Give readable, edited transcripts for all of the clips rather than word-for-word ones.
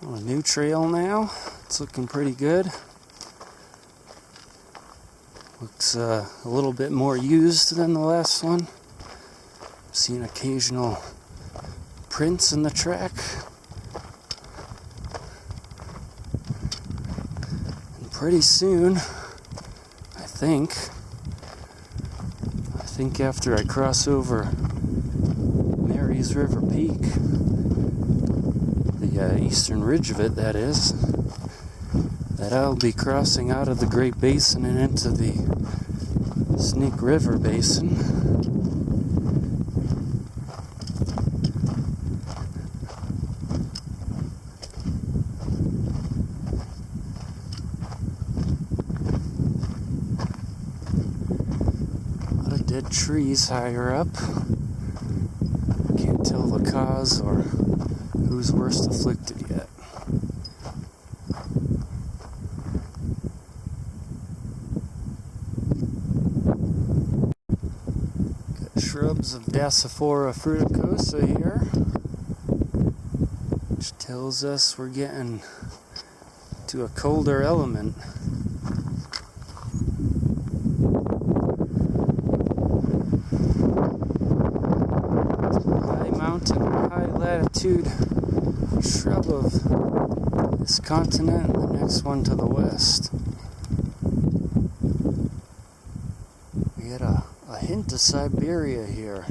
On a new trail now. It's looking pretty good. Looks a little bit more used than the last one. Seen occasional prints in the track. And pretty soon, I think after I cross over Mary's River Peak, the eastern ridge of it, that is, that I'll be crossing out of the Great Basin and into the Snake River Basin. A lot of dead trees higher up. Can't tell the cause or who's worst afflicted yet. Got shrubs of Dasiphora fruticosa here, which tells us we're getting to a colder element. High mountain, high latitude shrub of this continent, and the next one to the west. We get a hint of Siberia here.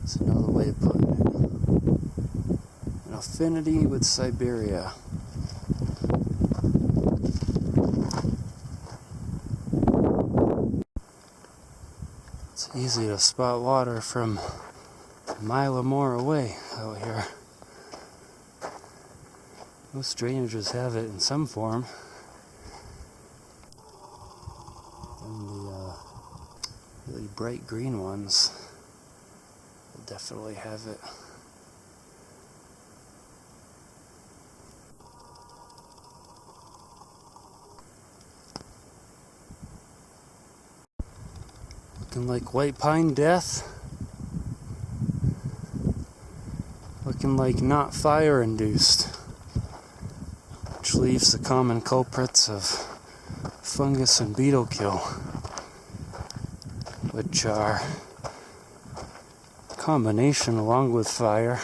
That's another way of putting it. An affinity with Siberia. It's easy to spot water from a mile or more away out here. Most drainages have it in some form. And the really bright green ones will definitely have it. Looking like white pine death. Looking like not fire induced. Which leaves the common culprits of fungus and beetle kill, which are a combination along with fire,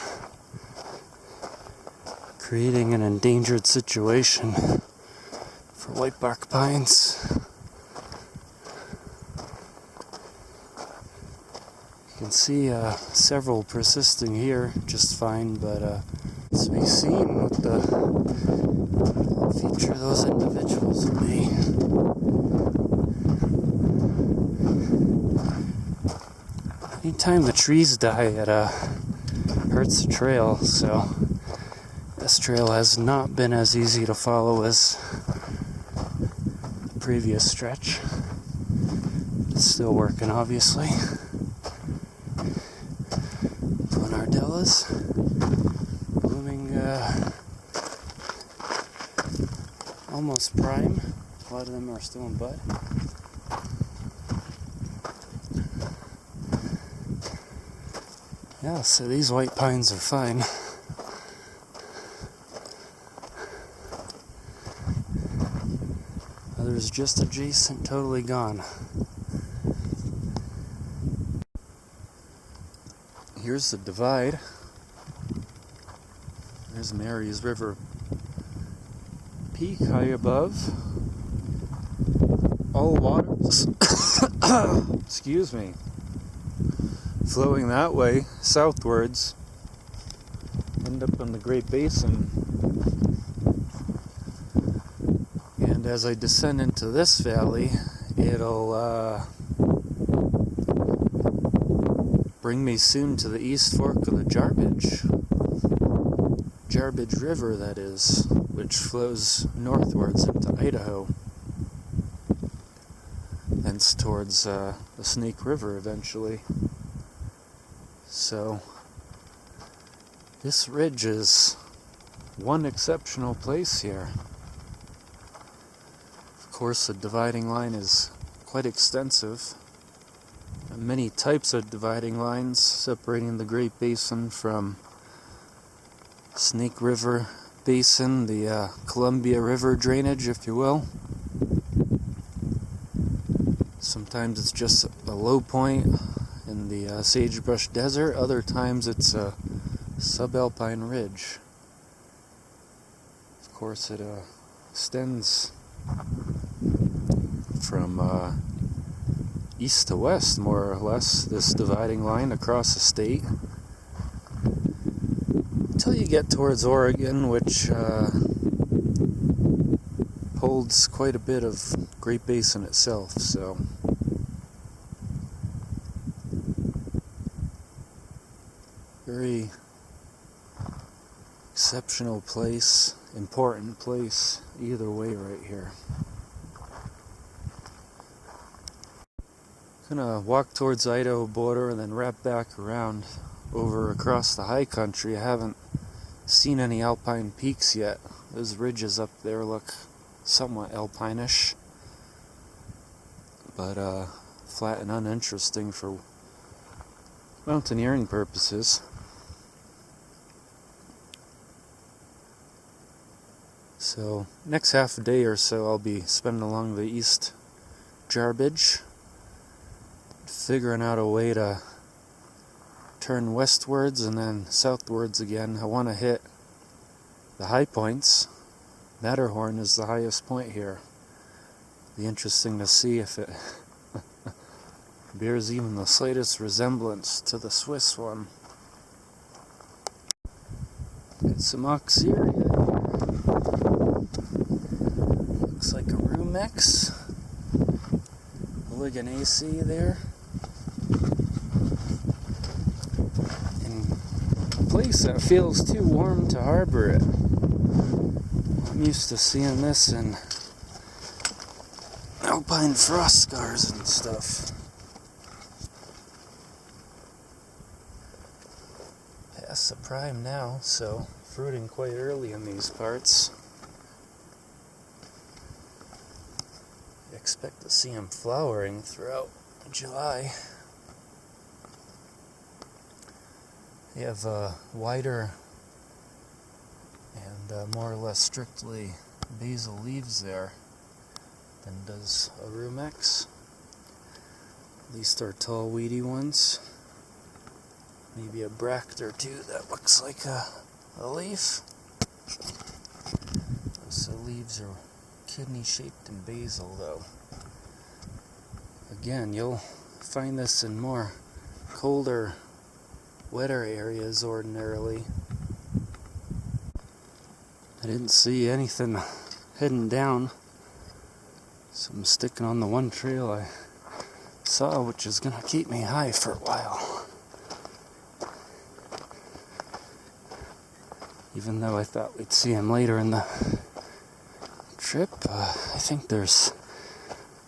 creating an endangered situation for whitebark pines. You can see several persisting here just fine, but it's to be seen what the future of those individuals will be. Anytime the trees die, it hurts the trail, so this trail has not been as easy to follow as the previous stretch. It's still working, obviously. Ardellas, blooming almost prime. A lot of them are still in bud. Yeah, so these white pines are fine. Others just adjacent, totally gone. Here's the divide. There's Mary's River Peak high above. All waters, excuse me, flowing that way, southwards, end up in the Great Basin. And as I descend into this valley, it'll bring me soon to the east fork of the Jarbidge River, that is, which flows northwards into Idaho, thence towards the Snake River eventually. So this ridge is one exceptional place here. Of course, the dividing line is quite extensive. Many types of dividing lines separating the Great Basin from Snake River Basin, the Columbia River drainage, if you will. Sometimes it's just a low point in the sagebrush desert, other times it's a subalpine ridge. Of course, it extends from east to west, more or less, this dividing line across the state, until you get towards Oregon, which holds quite a bit of Great Basin itself. So very exceptional place, important place, either way right here. Gonna walk towards the Idaho border and then wrap back around over across the high country. I haven't seen any alpine peaks yet. Those ridges up there look somewhat alpine-ish, but flat and uninteresting for mountaineering purposes. So next half a day or so I'll be spending along the east Jarbidge, figuring out a way to turn westwards and then southwards again. I want to hit the high points. Matterhorn is the highest point here. Be interesting to see if it bears even the slightest resemblance to the Swiss one. Got some Oxytheca here. Looks like a rumex. Oliganaceae there. And a place that feels too warm to harbor it. I'm used to seeing this in alpine frost scars and stuff. Past the prime now, so fruiting quite early in these parts. I expect to see them flowering throughout July. They have wider and more or less strictly basal leaves there than does a rumex. At least they're tall, weedy ones. Maybe a bract or two that looks like a leaf. So leaves are kidney-shaped and basal, though. Again, you'll find this in more colder, wetter areas ordinarily. I didn't see anything heading down, so I'm sticking on the one trail I saw, which is going to keep me high for a while. Even though I thought we'd see him later in the trip, I think there's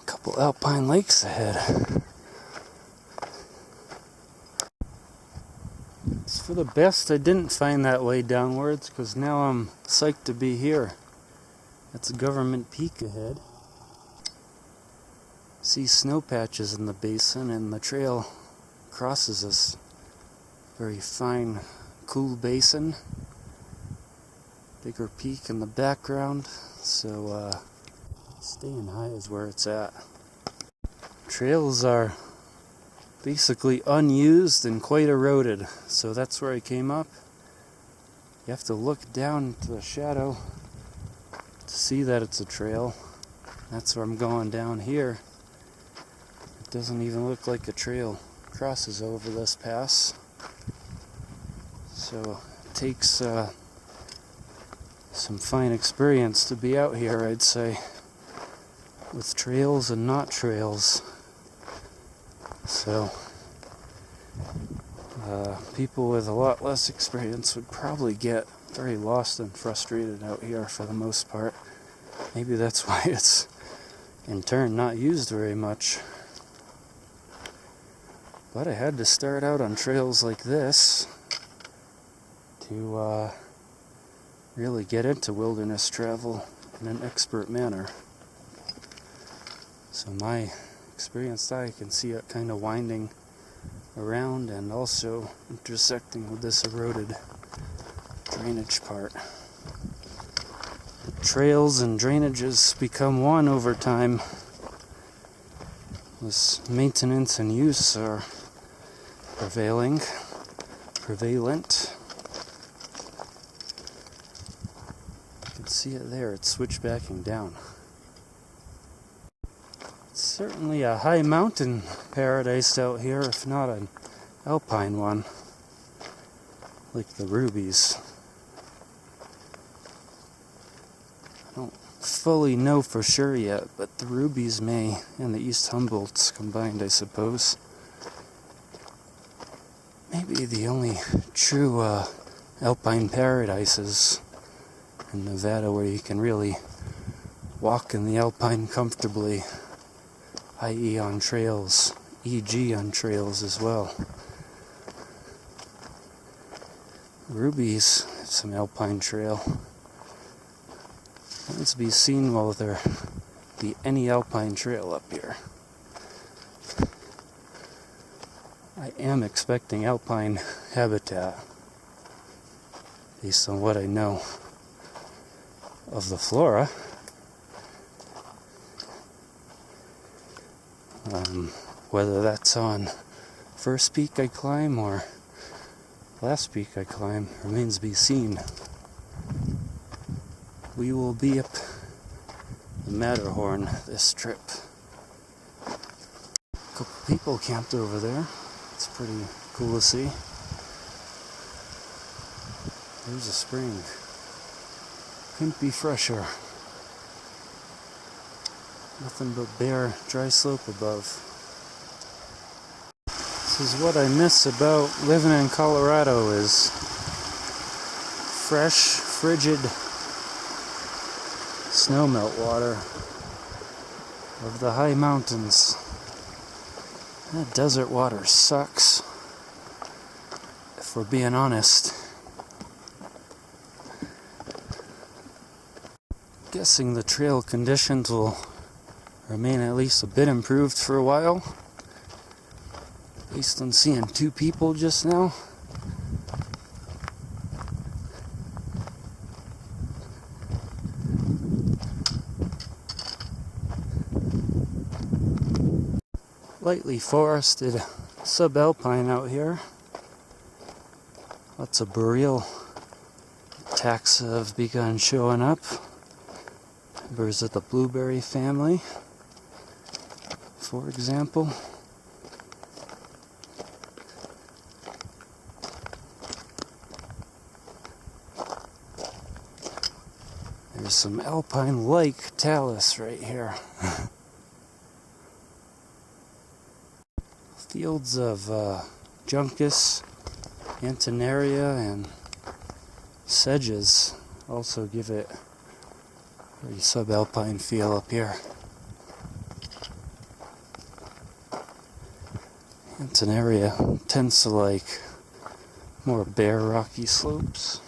a couple alpine lakes ahead. It's for the best I didn't find that way downwards, because now I'm psyched to be here. That's a government peak ahead. See snow patches in the basin, and the trail crosses this very fine, cool basin. Bigger peak in the background, so staying high is where it's at. Trails are basically unused and quite eroded, so that's where I came up. You have to look down to the shadow to see that it's a trail. That's where I'm going down here. It doesn't even look like a trail crosses over this pass, so it takes some fine experience to be out here, I'd say, with trails and not trails. So people with a lot less experience would probably get very lost and frustrated out here for the most part. Maybe that's why it's in turn not used very much. But I had to start out on trails like this to really get into wilderness travel in an expert manner. So my experienced eye can see it kind of winding around and also intersecting with this eroded drainage part. trails and drainages become one over time. This maintenance and use are prevalent. You can see it there, it's switchbacking down. It's certainly a high mountain paradise out here, if not an alpine one, like the rubies. I don't fully know for sure yet, but the rubies may, and the East Humboldts combined, I suppose, maybe the only true alpine paradises in Nevada where you can really walk in the alpine comfortably, i.e. on trails, e.g. on trails as well. Rubies, some alpine trail. Let's be seen while there be any alpine trail up here. I am expecting alpine habitat based on what I know of the flora. Whether that's on first peak I climb or last peak I climb remains to be seen. We will be up the Matterhorn this trip. A couple people camped over there. It's pretty cool to see. There's a spring. Couldn't be fresher. Nothing but bare, dry slope above. This is what I miss about living in Colorado, is fresh, frigid snowmelt water of the high mountains. That desert water sucks, if we're being honest. Guessing the trail conditions will remain at least a bit improved for a while, based on seeing 2 people just now. Lightly forested subalpine out here. Lots of boreal taxa have begun showing up. Members of the blueberry family, for example. There's some alpine-like talus right here. Fields of juncus, antennaria, and sedges also give it a very subalpine feel up here. Antennaria tends to like more bare rocky slopes.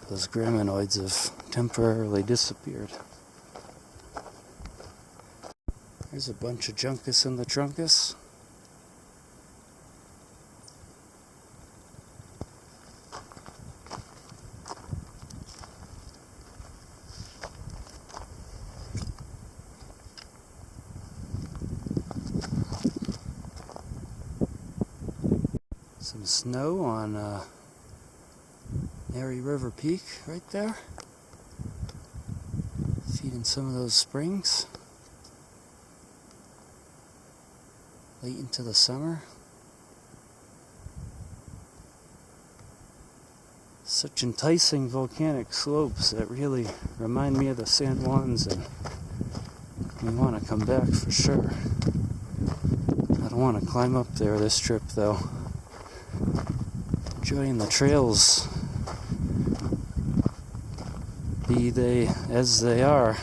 Those graminoids have temporarily disappeared. There's a bunch of juncus in the truncus. Some snow on Mary River Peak right there, feeding some of those springs late into the summer. Such enticing volcanic slopes that really remind me of the San Juans, and we want to come back for sure. I don't want to climb up there this trip though. Enjoying the trails, be they as they are.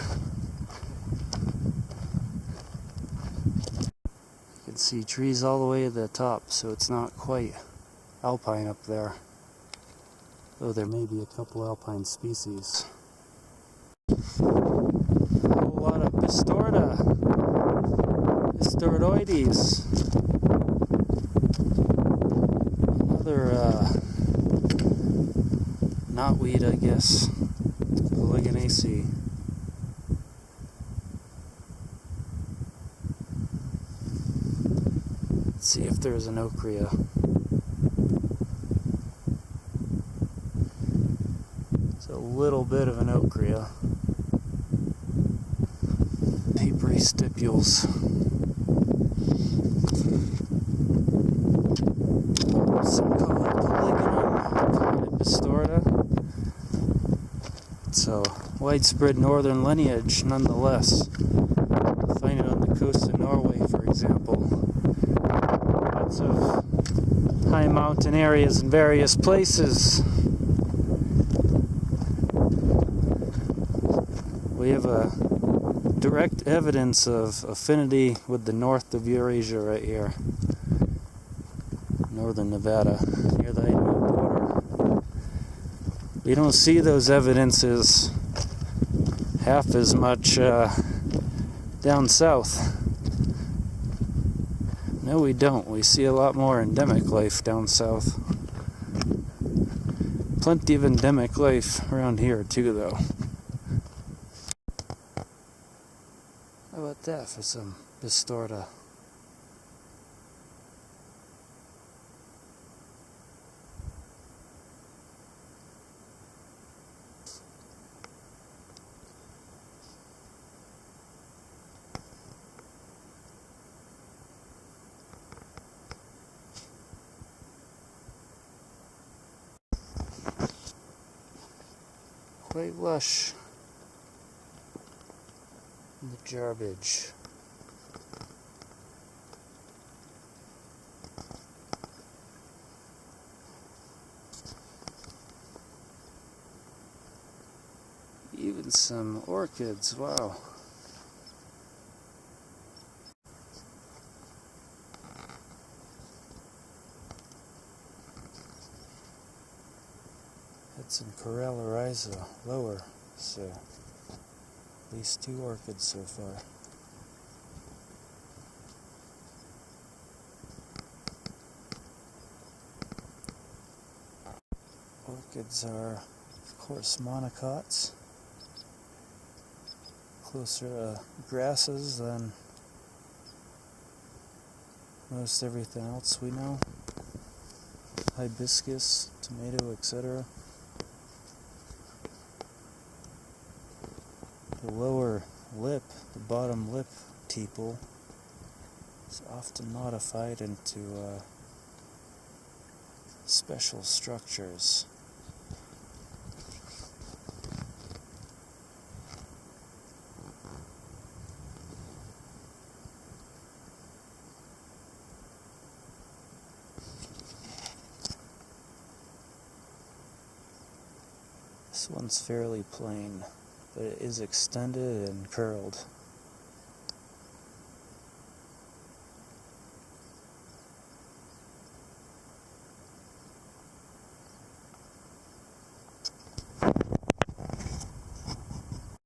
You can see trees all the way to the top, so it's not quite alpine up there, though there may be a couple alpine species. A whole lot of Bistorta, bistortoides. knotweed, I guess. Polygonaceae. Let's see if there's an ochrea. It's a little bit of an ochrea. Papery stipules. Some call it polygonum, call it Bistorta. It's a widespread northern lineage nonetheless. You find it on the coast of Norway, for example. Lots of high mountain areas in various places. We have a direct evidence of affinity with the north of Eurasia right here. Northern Nevada, near the Idaho border. We don't see those evidences half as much down south. No, we don't. We see a lot more endemic life down south. Plenty of endemic life around here too, though. How about that for some Bistorta? Quite lush in the Jarbidge. Even some orchids, wow. Had some Corallariza lower, so at least 2 orchids so far. Orchids are, of course, monocots. Closer to grasses than most everything else we know. Hibiscus, tomato, etc. The lower lip, the bottom lip tepal, is often modified into special structures. This one's fairly plain, but it is extended and curled.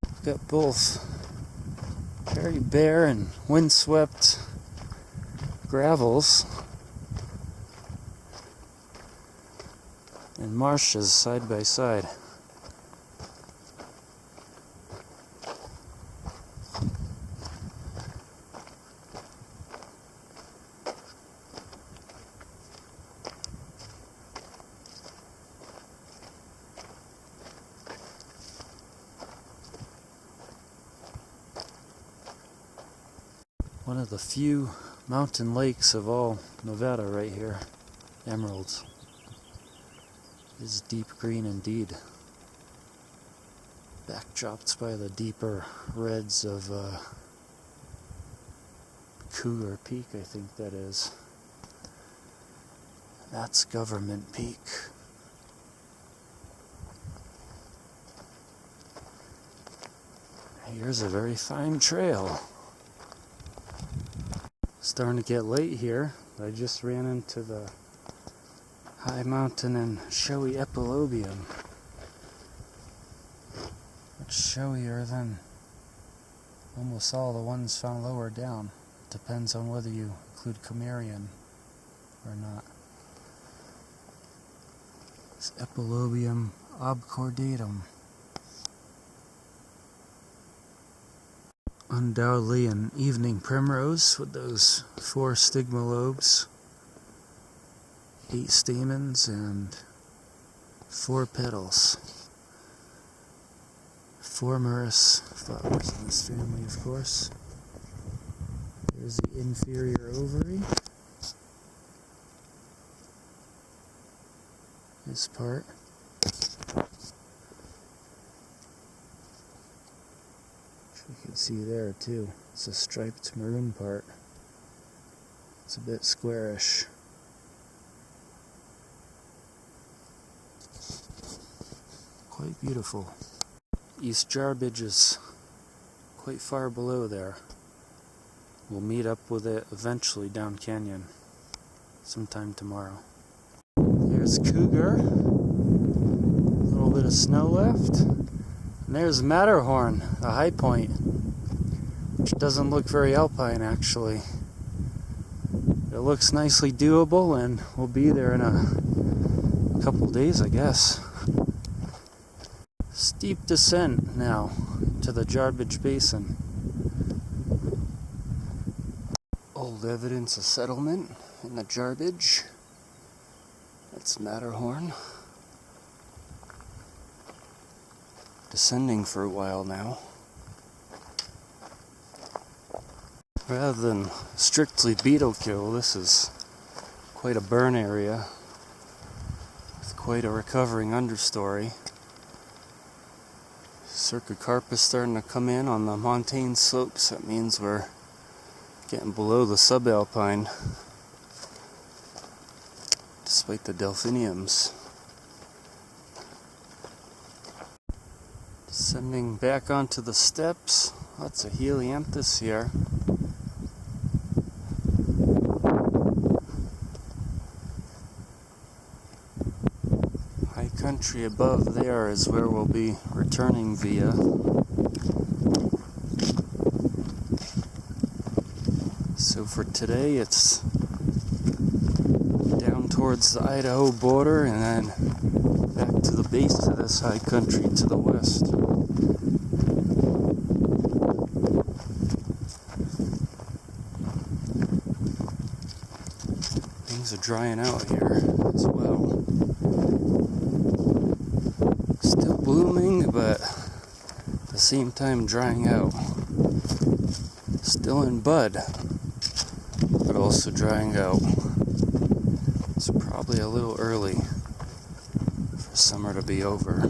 We've got both very bare and windswept gravels and marshes side by side. One of the few mountain lakes of all Nevada right here. Emeralds. It is deep green indeed. Backdropped by the deeper reds of Cougar Peak, I think that is. That's Government Peak. Here's a very fine trail. Starting to get late here. I just ran into the high mountain and showy Epilobium. Much showier than almost all the ones found lower down. Depends on whether you include Camarian or not. It's Epilobium obcordatum. Undoubtedly an evening primrose with those 4 stigma lobes, 8 stamens, and 4 petals. Formerus flowers in this family, of course. There's the inferior ovary. This part. Which you can see there too. It's a striped maroon part. It's a bit squarish. Quite beautiful. East Jarbidge is quite far below there. We'll meet up with it eventually down canyon sometime tomorrow. There's Cougar. A little bit of snow left. And there's Matterhorn, a high point, which doesn't look very alpine actually. It looks nicely doable, and we'll be there in a couple days, I guess. Steep descent now to the Jarbidge Basin. Old evidence of settlement in the Jarbidge. That's Matterhorn. Descending for a while now. Rather than strictly beetle kill, this is quite a burn area with quite a recovering understory. Cercocarpus starting to come in on the montane slopes. That means we're getting below the subalpine, despite the delphiniums. Descending back onto the steps. Lots of helianthus here. High country above there is where we'll be returning via. So for today it's down towards the Idaho border and then back to the base of this high country to the west. Things are drying out here as well. Still blooming, but at the same time drying out. Still in bud, but also drying out. It's probably a little early for summer to be over.